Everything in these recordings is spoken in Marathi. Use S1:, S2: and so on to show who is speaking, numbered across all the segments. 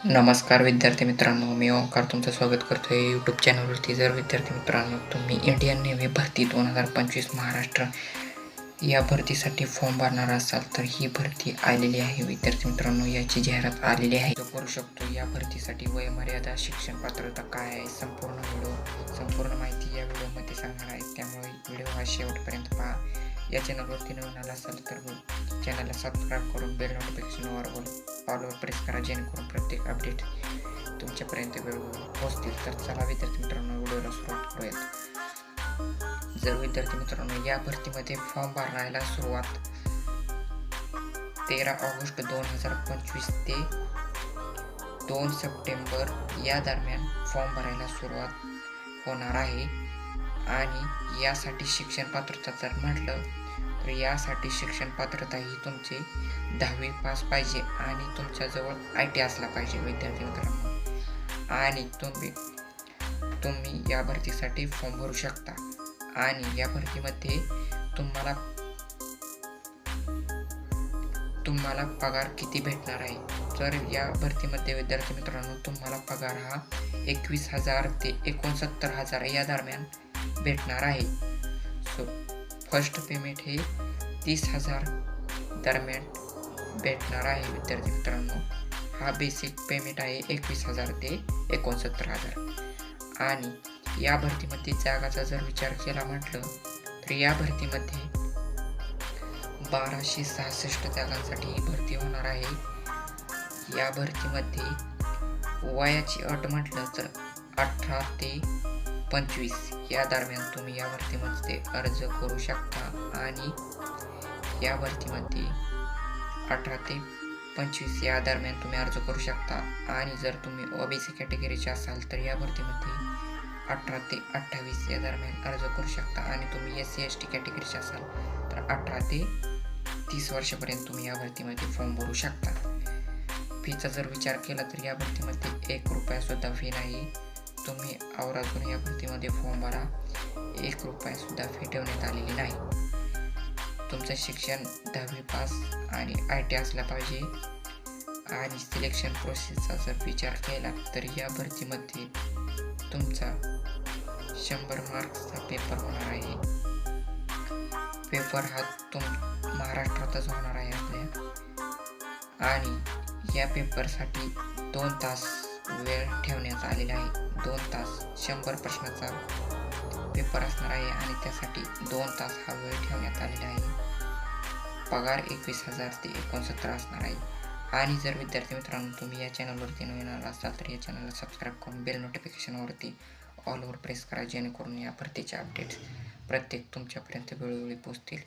S1: नमस्कार विद्यार्थी मित्रांनो, मी ओंकार तुमचं स्वागत करतो आहे यूट्यूब चॅनलवरती. जर विद्यार्थी मित्रांनो तुम्ही इंडियन नेव्ही भरती 2025 महाराष्ट्र या भरतीसाठी फॉर्म भरणार असाल तर ही भरती आलेली आहे. विद्यार्थी मित्रांनो, याची जाहिरात आलेली आहे. तो करू शकतो. या भरतीसाठी वयोमर्यादा, शिक्षण पात्रता काय आहे, संपूर्ण माहिती या व्हिडिओमध्ये सांगणार आहे. त्यामुळे व्हिडिओ हा शेवटपर्यंत पहा. या चॅनलवरती नवीन आला असाल तर चॅनलला सबस्क्राईब करून बेल नोटिफिकेशनवर ऑलवर प्रेस करा, जेणेकरून प्रत्येक अपडेट तुमच्यापर्यंत वेळोवेळी पोहोचतील. तर चला विद्यार्थी मित्रांनो, व्हिडिओला सुरुवात करूयात. जर विद्यार्थी मित्रांनो या भरतीमध्ये फॉर्म भरायला सुरुवात 13 ऑगस्ट 2025 ते 2 सप्टेंबर या दरम्यान फॉर्म भरायला सुरुवात होणार आहे. आणि यासाठी शिक्षण पात्रता जर म्हटलं तर यासाठी शिक्षण पात्रता ही तुमचे 10वी पास पाहिजे आणि तुमच्याजवळ IT असला पाहिजे विद्यार्थी मित्रांनो. आणि तुम्ही या भरतीसाठी फॉर्म भरू शकता. आणि या भरतीमध्ये तुम्हाला पगार किती भेटणार आहे. तर या भरतीमध्ये विद्यार्थी मित्रांनो तुम्हाला पगार हा 21,000 ते 69,000 या दरम्यान भेटणार आहे. फर्स्ट पेमेंट हे 30,000 दरम्यान भेटणार आहे विद्यार्थी मित्रांनो. हा बेसिक पेमेंट आहे 21,000 ते 69,000. आणि या भरतीमध्ये जागाचा जर विचार केला म्हटलं तर या भरतीमध्ये 1266 जागांसाठी ही भरती होणार आहे. या भरतीमध्ये वयाची अट म्हटलं तर 18 ते 25 या दरम्यान तुम्ही या भरतीमध्ये अर्ज करू शकता. आणि या भरतीमध्ये 18 ते 25 या दरम्यान तुम्ही अर्ज करू शकता. आणि जर तुम्ही OBC कॅटेगरीचे असाल तर या भरतीमध्ये 18 ते 28 या दरम्यान अर्ज करू शकता. आणि तुम्ही SC ST कॅटेगरीचे असाल तर 18 ते 30 वर्षापर्यंत तुम्ही या भरतीमध्ये फॉर्म भरू शकता. फीचा जर विचार केला तर या भरतीमध्ये 1 रुपया सुद्धा फी नाही. तुम्ही आवर्जून या भरतीमध्ये फॉर्म भरा. 1 रुपया सुद्धा फी ठेवण्यात आलेली नाही. तुमचं शिक्षण 10वी पास आणि IT असला पाहिजे. आणि सिलेक्शन प्रोसेसचा जर विचार केला तर या भरतीमध्ये तुमचा 100 मार्क्सचा पेपर होणार आहे. पेपर हा महाराष्ट्रातच होणार आहे आपल्या. आणि या पेपरसाठी 2 तास वेळ ठेवण्यात आलेला आहे. 2 तास 100 प्रश्नाचा पेपर असणार आहे आणि त्यासाठी 2 तास हा वेळ ठेवण्यात आलेला आहे. पगार 21,000 ते 69 असणार आहे. आणि जर विद्यार्थी मित्रांनो तुम्ही या चॅनलवरती नवीन आला असाल तर या चॅनलला सबस्क्राईब करून बेल नोटिफिकेशनवरती ऑलवर प्रेस करा, जेणेकरून या भरतीचे अपडेट्स प्रत्येक तुमच्यापर्यंत वेळोवेळी पोहोचतील.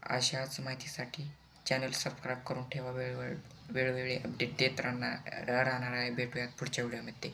S1: अशाच माहितीसाठी चॅनल सबस्क्राईब करून ठेवा. वेळोवेळी अपडेट देत राहणार आहे. भेटूयात पुढच्या व्हिडिओमध्ये.